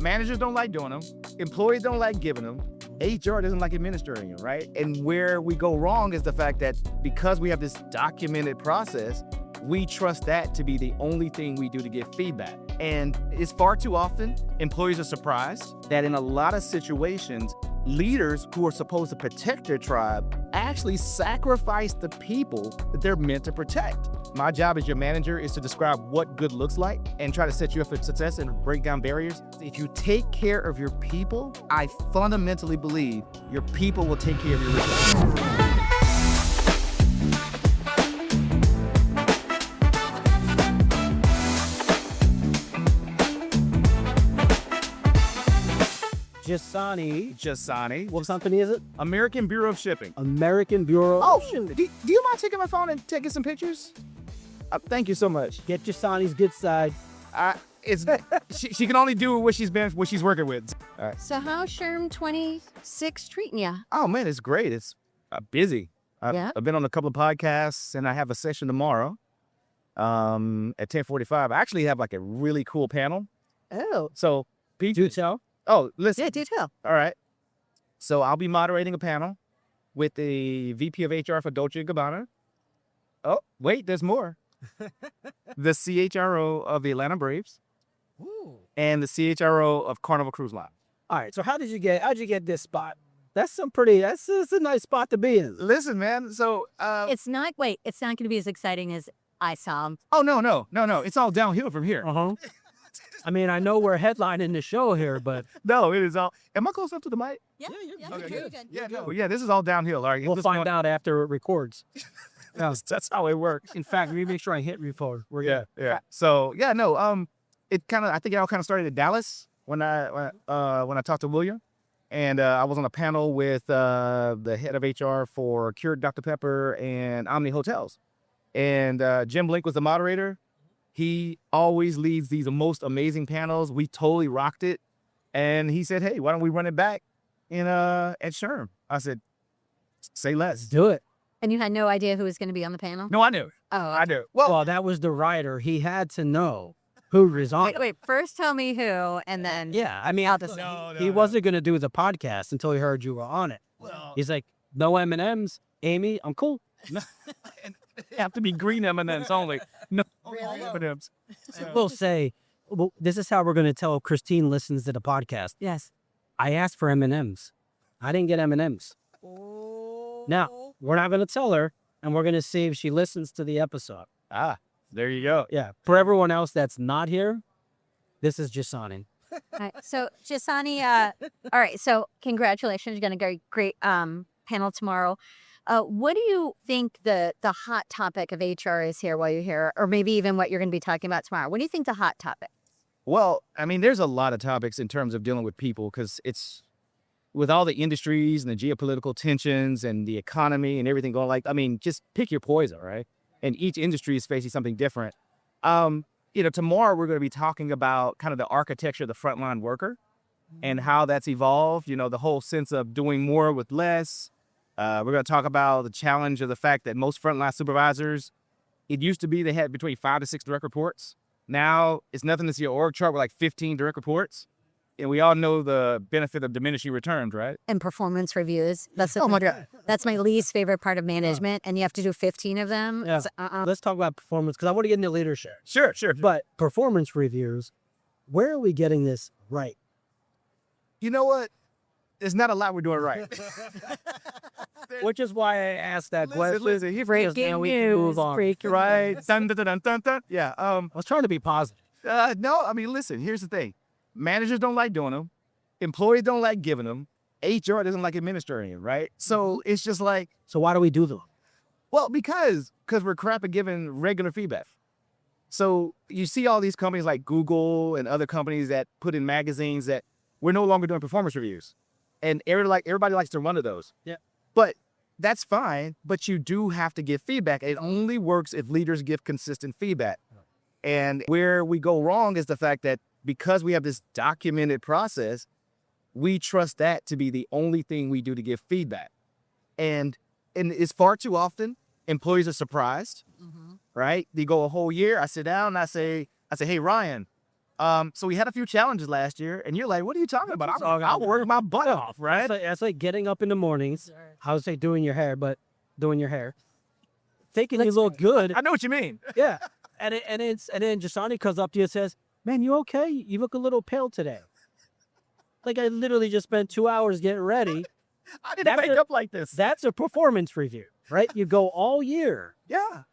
managers don't like doing them. Employees don't like giving them. HR doesn't like administering them, right? And where we go wrong is the fact that because we have this documented process, we trust that to be the only thing we do to give feedback. And it's far too often, employees are surprised that in a lot of situations, leaders who are supposed to protect their tribe actually sacrifice the people that they're meant to protect. My job as your manager is to describe what good looks like and try to set you up for success and break down barriers. If you take care of your people, I fundamentally believe your people will take care of your results. Njsane. What company is it? American Bureau of Shipping. American Bureau Oh, of Shipping. do you mind taking my phone and taking some pictures? Thank you so much. Get Njsane's good side. She can only do what she's working with. All right. So how's SHRM 26 treating you? Oh man, it's great. It's busy. Yeah. I've been on a couple of podcasts, and I have a session tomorrow at 10:45. I actually have like a really cool panel. Oh. So, Pete, Do tell. oh, listen. Yeah, do tell. All right. So I'll be moderating a panel with the VP of HR for Dolce & Gabbana. Oh, wait, there's more. The CHRO of the Atlanta Braves. Ooh. And the CHRO of Carnival Cruise Line. All right. So how'd you get this spot? That's a nice spot to be in. Listen, man. So It's not going to be as exciting as I saw him. oh no. It's all downhill from here. Uh-huh. I mean, I know we're headlining the show here, but No, it is all. Am I close up to the mic? Yeah, Okay, good. Yeah, no. Yeah, this is all downhill. All right. we'll find out after it records. That's how it works. In fact, let me make sure I hit record. We're good. Yeah. So yeah, no. I think it all kind of started in Dallas when I talked to William, and I was on a panel with the head of HR for Keurig Dr Pepper and Omni Hotels, and Jim Blink was the moderator. He always leads these most amazing panels. We totally rocked it, and he said, "Hey, why don't we run it back in at SHRM?" I said, "Say less." Do it. And you had no idea who was going to be on the panel? No, I knew. Oh, I knew. Well, that was the writer. He had to know who resigned. wait. First tell me who, and then Yeah, I mean, No, he wasn't going to do the podcast until he heard you were on it. Well, He's like, no M&Ms, Amy, I'm cool. they have to be green M&Ms only. No Really? M&Ms. We'll say, well, this is how we're going to tell Christine listens to the podcast. yes. I asked for M&Ms. I didn't get M&Ms. Now, we're not going to tell her, and we're going to see if she listens to the episode. There you go. Yeah. For everyone else that's not here, this is Njsane. All right. So Njsane, all right. So congratulations. You're going to get a great panel tomorrow. What do you think the hot topic of HR is here while you're here, or maybe even what you're going to be talking about tomorrow? What do you think the hot topic? Well, I mean, there's a lot of topics in terms of dealing with people because it's with all the industries and the geopolitical tensions and the economy and everything going just pick your poison, right? And each industry is facing something different. Tomorrow we're going to be talking about kind of the architecture of the frontline worker and how that's evolved, the whole sense of doing more with less. We're going to talk about the challenge of the fact that most frontline supervisors, it used to be they had between 5 to 6 direct reports. Now it's nothing to see an org chart with like 15 direct reports. And we all know the benefit of diminishing returns, right? And performance reviews. Oh my God. That's my least favorite part of management, and you have to do 15 of them. Yeah. It's, Let's talk about performance, because I want to get into leadership. Sure. But performance reviews, where are we getting this right? You know what? There's not a lot we're doing right. Which is why I asked that question. Listen, Because now we can move on. right? Dun, dun, dun, dun, dun, dun. Yeah. I was trying to be positive. No, I mean, listen, here's the thing. Managers don't like doing them. Employees don't like giving them. HR doesn't like administering them, right? So it's just like, So why do we do them? well, because we're crap at giving regular feedback. So you see all these companies like Google and other companies that put in magazines that we're no longer doing performance reviews. And everybody likes to run to those. Yeah. But that's fine, but you do have to give feedback. It only works if leaders give consistent feedback. And where we go wrong is the fact that because we have this documented process, we trust that to be the only thing we do to give feedback. And it's far too often employees are surprised, right? They go a whole year. I sit down and I say, hey, Ryan, So we had a few challenges last year, and you're like, what are you talking about? It's all I'll good. work my butt off, right? It's like getting up in the mornings. I would say doing your hair, but doing your hair, thinking you look good. I know what you mean. Yeah, and then Njsane comes up to you and says, "Man, you okay? You look a little pale today." Like I literally just spent 2 hours getting ready. I didn't wake up like this. That's a performance review, right? You go all year, Yeah.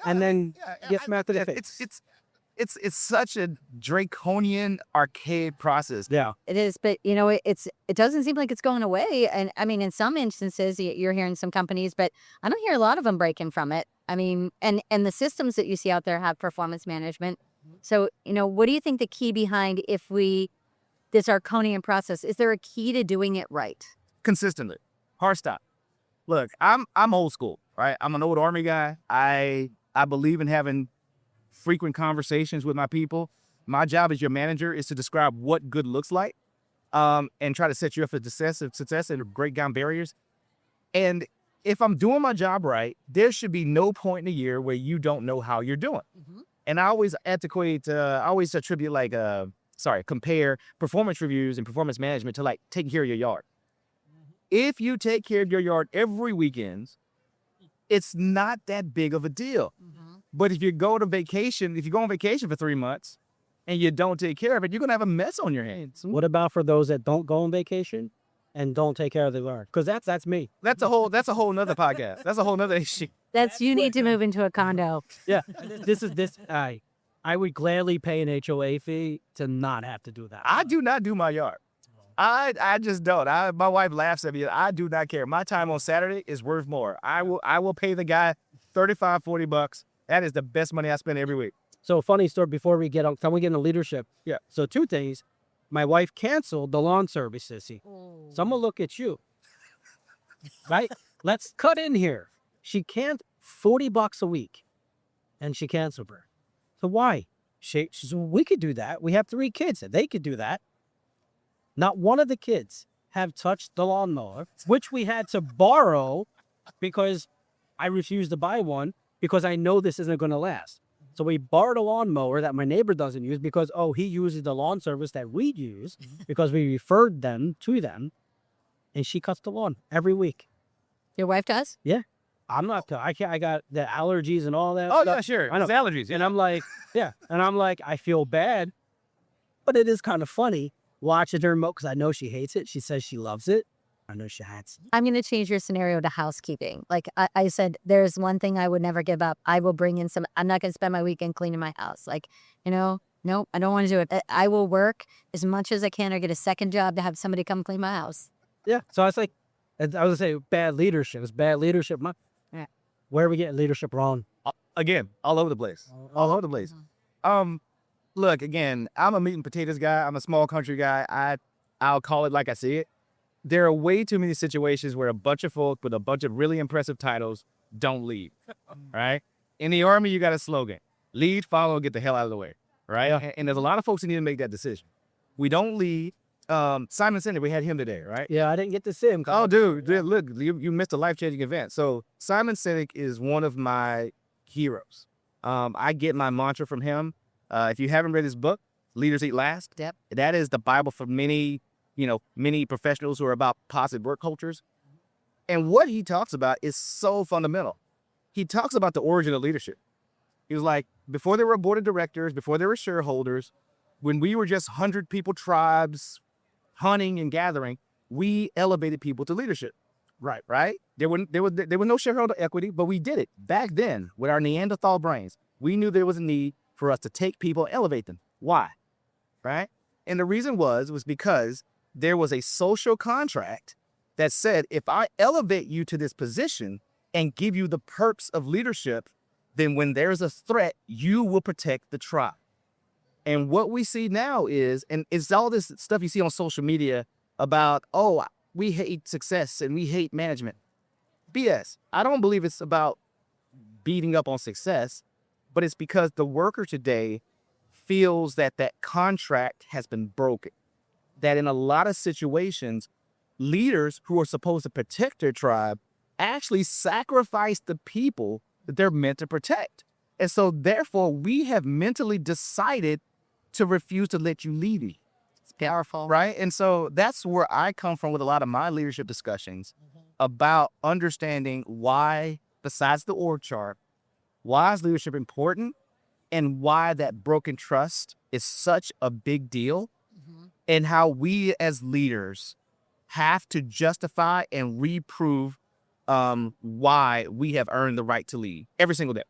and then get I- smacked in the I- face. It's such a draconian, archaic process. Yeah. It is, but it doesn't seem like it's going away. And I mean, in some instances, you're hearing some companies, but I don't hear a lot of them breaking from it. I mean, and the systems that you see out there have performance management. So, what do you think the key behind this Arconian process, is there a key to doing it right? Consistently. Hard stop. Look, I'm old school, right? I'm an old Army guy. I believe in having frequent conversations with my people. My job as your manager is to describe what good looks like, and try to set you up for success and break down barriers. And if I'm doing my job right, there should be no point in the year where you don't know how you're doing. And I always compare performance reviews and performance management to like taking care of your yard. If you take care of your yard every weekend, it's not that big of a deal. But if you go on vacation for 3 months and you don't take care of it, you're going to have a mess on your hands. What about for those that don't go on vacation and don't take care of their yard? Because that's me. That's a whole nother podcast. That's a whole nother issue. You need to move into a condo. Yeah. I would gladly pay an HOA fee to not have to do that. I do not do my yard. I just don't. My wife laughs at me. I do not care. My time on Saturday is worth more. I will pay the guy $35-$40. That is the best money I spend every week. So funny story before we get into leadership. Yeah. So 2 things. My wife canceled the lawn service, sissy. So I'm gonna look at you. Right? Let's cut in here. She can't $40 a week, and she canceled her. So why? She said, well, we could do that. We have 3 kids, and they could do that. Not one of the kids have touched the lawnmower, which we had to borrow because I refused to buy one because I know this isn't going to last. So we borrowed a lawnmower that my neighbor doesn't use because, he uses the lawn service that we use because we referred them to them, and she cuts the lawn every week. Your wife does? Yeah. I'm not, I got the allergies and all that. Oh, stuff. yeah, sure. I know. It's allergies. And I'm like, I feel bad, but it is kind of funny watching her mow because I know she hates it. She says she loves it. I know she hates it. I'm going to change your scenario to housekeeping. Like I said, there's one thing I would never give up. I will bring in I'm not going to spend my weekend cleaning my house. Like, nope, I don't want to do it. I will work as much as I can or get a second job to have somebody come clean my house. Yeah. So I was going to say bad leadership. It's bad leadership. Yeah. Where are we getting leadership wrong? Again, all over the place. All over the place. Look, again, I'm a meat and potatoes guy. I'm a small country guy. I'll call it like I see it. There are way too many situations where a bunch of folk with a bunch of really impressive titles don't lead, right? In the Army, you got a slogan: lead, follow, get the hell out of the way, right? Yeah. And there's a lot of folks who need to make that decision. We don't lead. Simon Sinek, we had him today, right? Yeah, I didn't get to see him. Oh, dude, look, you missed a life-changing event. So Simon Sinek is one of my heroes. I get my mantra from him. If you haven't read his book, Leaders Eat Last, Yep. that is the Bible for many professionals who are about positive work cultures. And what he talks about is so fundamental. He talks about the origin of leadership. He was like, before there were board of directors, before there were shareholders, when we were just 100 people tribes hunting and gathering, we elevated people to leadership. Right? There was no shareholder equity, but we did it back then with our Neanderthal brains. We knew there was a need for us to take people and elevate them. Why? Right? And the reason was because there was a social contract that said, if I elevate you to this position and give you the perks of leadership, then when there's a threat, you will protect the tribe. And what we see now is, and it's all this stuff you see on social media about, we hate success and we hate management. BS. I don't believe it's about beating up on success, but it's because the worker today feels that contract has been broken. That in a lot of situations, leaders who are supposed to protect their tribe actually sacrifice the people that they're meant to protect. And so therefore, we have mentally decided to refuse to let you lead you. It's powerful. Right. And so that's where I come from with a lot of my leadership discussions about understanding why, besides the org chart, why is leadership important and why that broken trust is such a big deal, and how we as leaders have to justify and reprove why we have earned the right to lead every single day.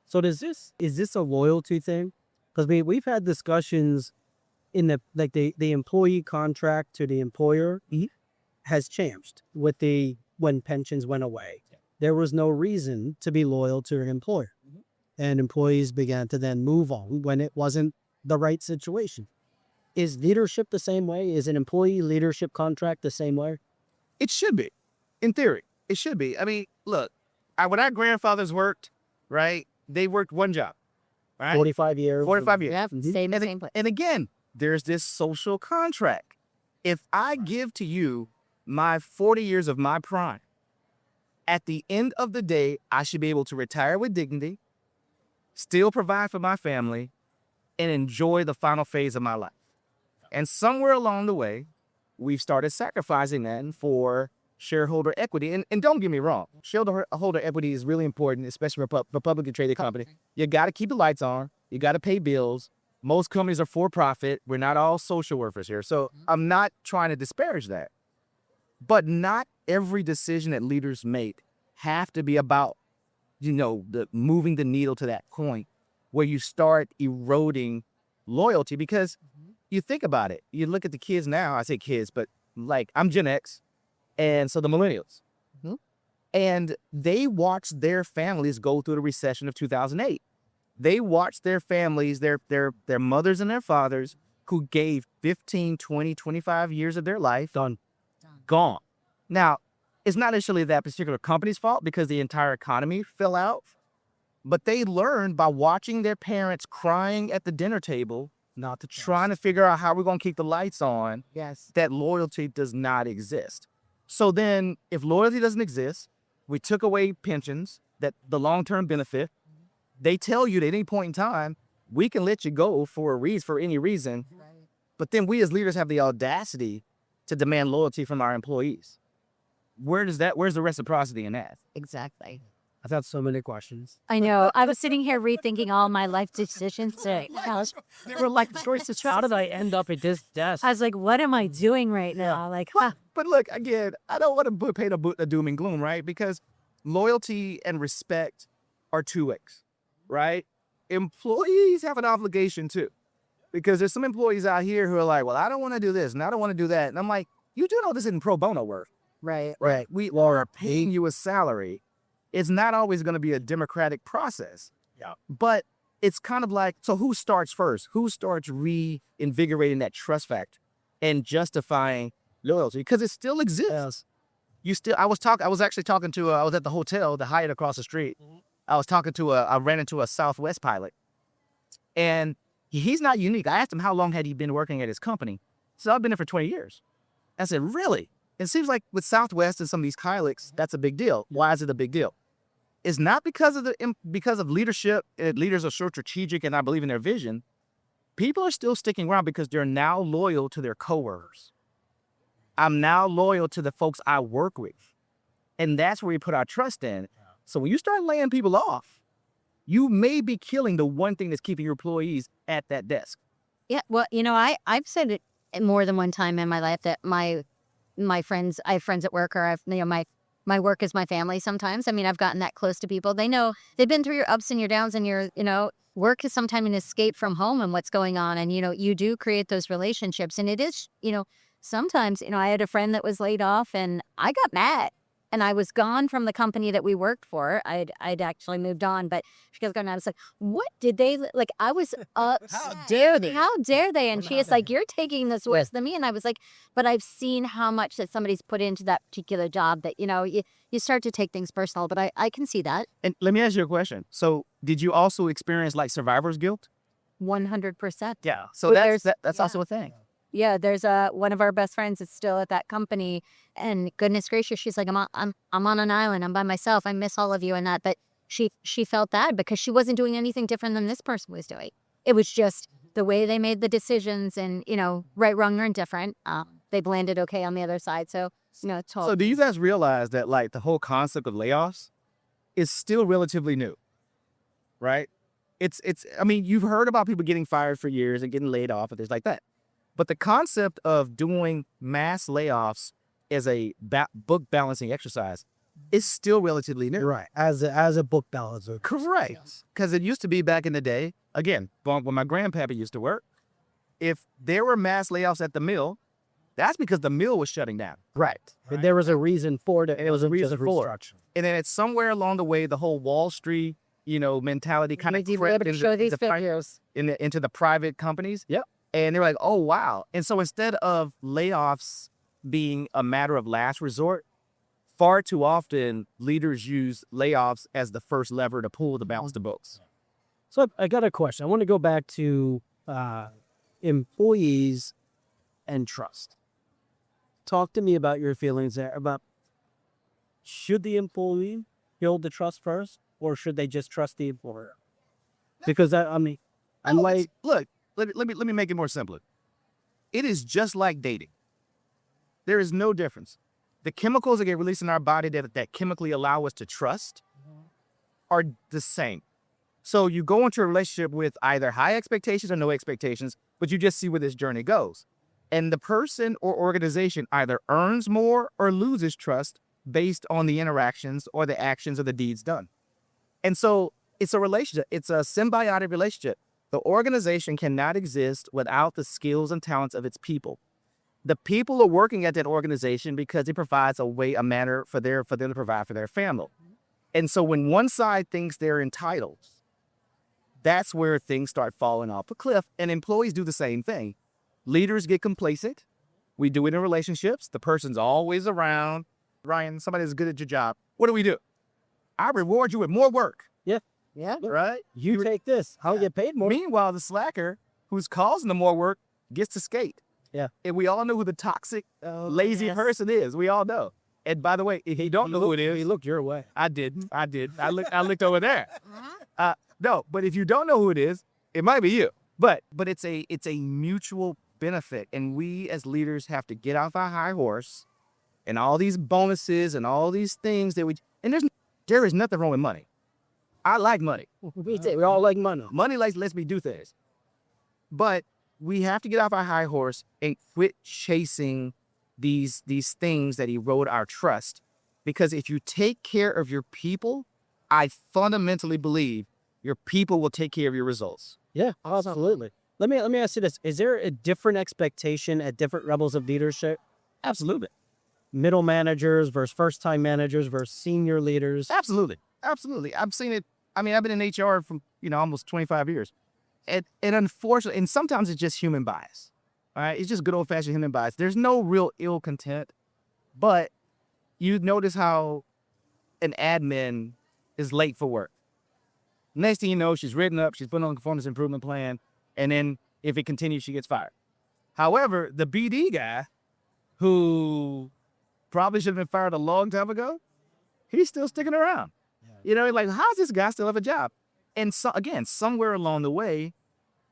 So is this a loyalty thing? Because we've had discussions in the employee contract to the employer has changed with when pensions went away. There was no reason to be loyal to an employer, and employees began to then move on when it wasn't the right situation. Is leadership the same way? Is an employee leadership contract the same way? It should be, in theory. It should be. I mean, look, when our grandfathers worked, right, they worked one job, right? 45 years. 45 years. Yeah, same place. And again, there's this social contract. If I give to you my 40 years of my prime, at the end of the day, I should be able to retire with dignity, still provide for my family, and enjoy the final phase of my life. And somewhere along the way, we've started sacrificing that for shareholder equity. And don't get me wrong, shareholder equity is really important, especially for a publicly traded company. You got to keep the lights on. You got to pay bills. Most companies are for profit. We're not all social workers here. So I'm not trying to disparage that. But not every decision that leaders make have to be about, moving the needle to that point where you start eroding loyalty. Because you think about it. You look at the kids now. I say kids, but like I'm Gen X. And so the millennials. And they watched their families go through the recession of 2008. They watched their families, their mothers and their fathers, who gave 15, 20, 25 years of their life gone. Now, it's not necessarily that particular company's fault because the entire economy fell out, but they learned by watching their parents crying at the dinner table, not to trying to figure out how we're going to keep the lights on, that loyalty does not exist. So then if loyalty doesn't exist, we took away pensions, that the long-term benefit, they tell you at any point in time, we can let you go for any reason, but then we as leaders have the audacity to demand loyalty from our employees. Where's the reciprocity in that? Exactly. I've had so many questions. I know. I was sitting here rethinking all my life decisions today. They were like choices. How did I end up at this desk? I was like, what am I doing right now? Like, But look, again, I don't want to paint a doom and gloom, right? Because loyalty and respect are two ways, right? Employees have an obligation too. Because there's some employees out here who are like, well, I don't want to do this and I don't want to do that. And I'm like, you do know this isn't pro bono work. Right. We are paying you a salary. It's not always going to be a democratic process. Yeah. But it's kind of like, so who starts first? Who starts reinvigorating that trust factor and justifying loyalty? Because it still exists. I was actually talking to, I was at the hotel, the Hyatt across the street. I ran into a Southwest pilot. And he's not unique. I asked him how long had he been working at his company. So I've been there for 20 years. I said, really? It seems like with Southwest and some of these pilots, that's a big deal. Why is it a big deal? It's not because of leadership. Leaders are so strategic and I believe in their vision. People are still sticking around because they're now loyal to their coworkers. I'm now loyal to the folks I work with. And that's where we put our trust in. So when you start laying people off, you may be killing the one thing that's keeping your employees at that desk. Yeah. Well, I've said it more than one time in my life that my friends, I have friends at work, or my work is my family sometimes. I mean, I've gotten that close to people. They know they've been through your ups and your downs, and work is sometimes an escape from home and what's going on. And, you do create those relationships. And it is, sometimes, I had a friend that was laid off and I got mad. And I was gone from the company that we worked for. I'd actually moved on, but she goes, going, I was like, what did they, like, I was upset. How dare they? How dare they? And she is like, you're taking this worse than me. And I was like, but I've seen how much that somebody's put into that particular job that, you start to take things personal, but I can see that. And let me ask you a question. So did you also experience like survivor's guilt? 100%. Yeah. So that's also a thing. Yeah, there's one of our best friends that's still at that company, and goodness gracious, she's like, I'm on an island, I'm by myself, I miss all of you and that. But she felt bad because she wasn't doing anything different than this person was doing. It was just the way they made the decisions and, right, wrong, or indifferent, they've landed okay on the other side. So, it's all. So do you guys realize that like the whole concept of layoffs is still relatively new, right? I mean, you've heard about people getting fired for years and getting laid off and things like that. But the concept of doing mass layoffs as a book balancing exercise is still relatively new. Right. As a book balancer. Correct. Because it used to be back in the day, again, when my grandpappy used to work, if there were mass layoffs at the mill, that's because the mill was shutting down. Right. There was a reason for it. And it was a reason for it. And then it's somewhere along the way, the whole Wall Street, mentality kind of crept into the private companies. Yep. And they were like, oh, wow. And so instead of layoffs being a matter of last resort, far too often leaders use layoffs as the first lever to pull to balance the books. So I got a question. I want to go back to employees and trust. Talk to me about your feelings there about should the employee build the trust first or should they just trust the employer? Because look, let me make it more simple. It is just like dating. There is no difference. The chemicals that get released in our body that chemically allow us to trust are the same. So you go into a relationship with either high expectations or no expectations, but you just see where this journey goes. And the person or organization either earns more or loses trust based on the interactions or the actions or the deeds done. And so it's a relationship. It's a symbiotic relationship. The organization cannot exist without the skills and talents of its people. The people are working at that organization because it provides a manner for them to provide for their family. And so when one side thinks they're entitled, that's where things start falling off a cliff. And employees do the same thing. Leaders get complacent. We do it in relationships. The person's always around. Ryan, somebody's good at your job. What do? I reward you with more work. Yeah. Right? You take this. I'll get paid more. Meanwhile, the slacker who's causing the more work gets to skate. Yeah. And we all know who the toxic, lazy person is. We all know. And by the way, if you don't know who it is. He looked your way. I did. I looked over there. No, but if you don't know who it is, it might be you. But it's a mutual benefit. And we as leaders have to get off our high horse and all these bonuses and all these things there is nothing wrong with money. I like money. We all like money. Money lets me do things. But we have to get off our high horse and quit chasing these things that erode our trust. Because if you take care of your people, I fundamentally believe your people will take care of your results. Yeah, absolutely. Let me ask you this. Is there a different expectation at different levels of leadership? Absolutely. Middle managers versus first-time managers versus senior leaders? Absolutely. I've seen it. I mean, I've been in HR for, almost 25 years. And unfortunately, and sometimes it's just human bias. All right. It's just good old fashioned human bias. There's no real ill content, but you notice how an admin is late for work. Next thing you know, she's written up, she's put on a performance improvement plan. And then if it continues, she gets fired. However, the BD guy who probably should have been fired a long time ago, he's still sticking around. Yeah. Like, how's this guy still have a job? And so, again, somewhere along the way,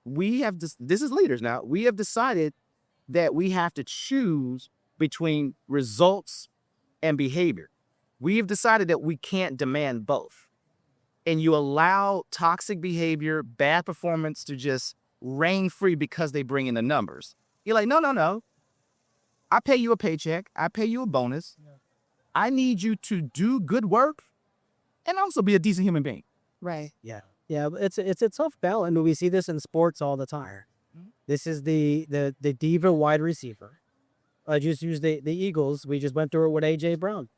this is leaders now, we have decided that we have to choose between results and behavior. We have decided that we can't demand both. And you allow toxic behavior, bad performance to just reign free because they bring in the numbers. You're like, no. I pay you a paycheck. I pay you a bonus. Yeah. I need you to do good work and also be a decent human being. Right. Yeah. Yeah, it's a tough balance. We see this in sports all the time. Mm-hmm. This is the diva wide receiver. I just use the Eagles. We just went through it with A.J. Brown.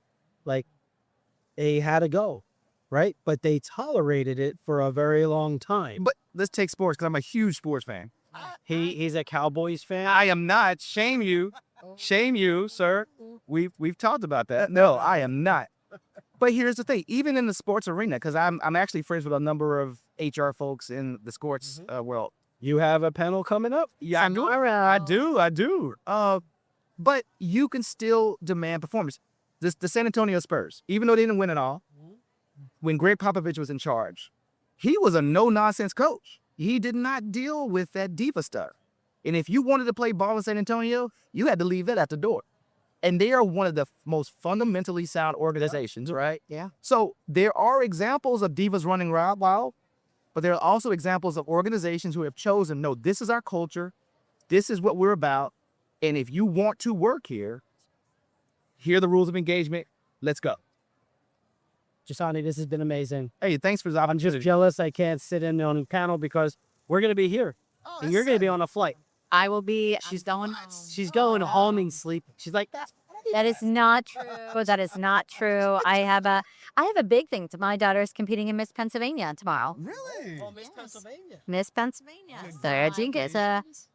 Like, they had to go, right? But they tolerated it for a very long time. But let's take sports, because I'm a huge sports fan. He's a Cowboys fan? I am not. Shame you. Shame you, sir. We've talked about that. No, I am not. But here's the thing, even in the sports arena, because I'm actually friends with a number of HR folks in the sports world. You have a panel coming up? Yeah, I do. But you can still demand performance. The San Antonio Spurs, even though they didn't win it all, when Greg Popovich was in charge, he was a no-nonsense coach. he did not deal with that diva stuff. And if you wanted to play ball in San Antonio, you had to leave that at the door. And they are one of the most fundamentally sound organizations, right? Yeah. So there are examples of divas running wild, but there are also examples of organizations who have chosen, no, this is our culture, this is what we're about, and if you want to work here, here are the rules of engagement, let's go. Njsane, this has been amazing. Hey, thanks for the I'm just opportunity. jealous I can't sit in on the panel because we're going to be here. And you're going to be on a flight. I will be. She's going home and sleeping. She's like, That is not true. That is not true. I have a big thing. My daughter is competing in Miss Pennsylvania tomorrow. Really? Miss Pennsylvania. Miss Pennsylvania. So I do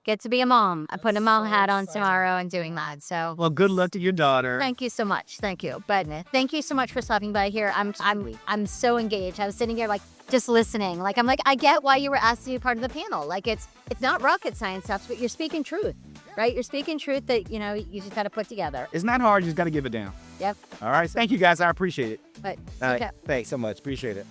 get to be a mom. I'm putting a mom hat on tomorrow and doing that. So Well, good luck to your daughter. thank you so much. Thank you. But thank you so much for stopping by here. I'm so engaged. I was sitting here like just listening. Like I'm like, I get why you were asked to be part of the panel. Like it's not rocket science stuff, but you're speaking truth. Right? You're speaking truth that, you just got to put together. It's not hard, you just got to give it down. Yep. All right. Thank you guys. I appreciate it. But All right. okay. Thanks so much. Appreciate it.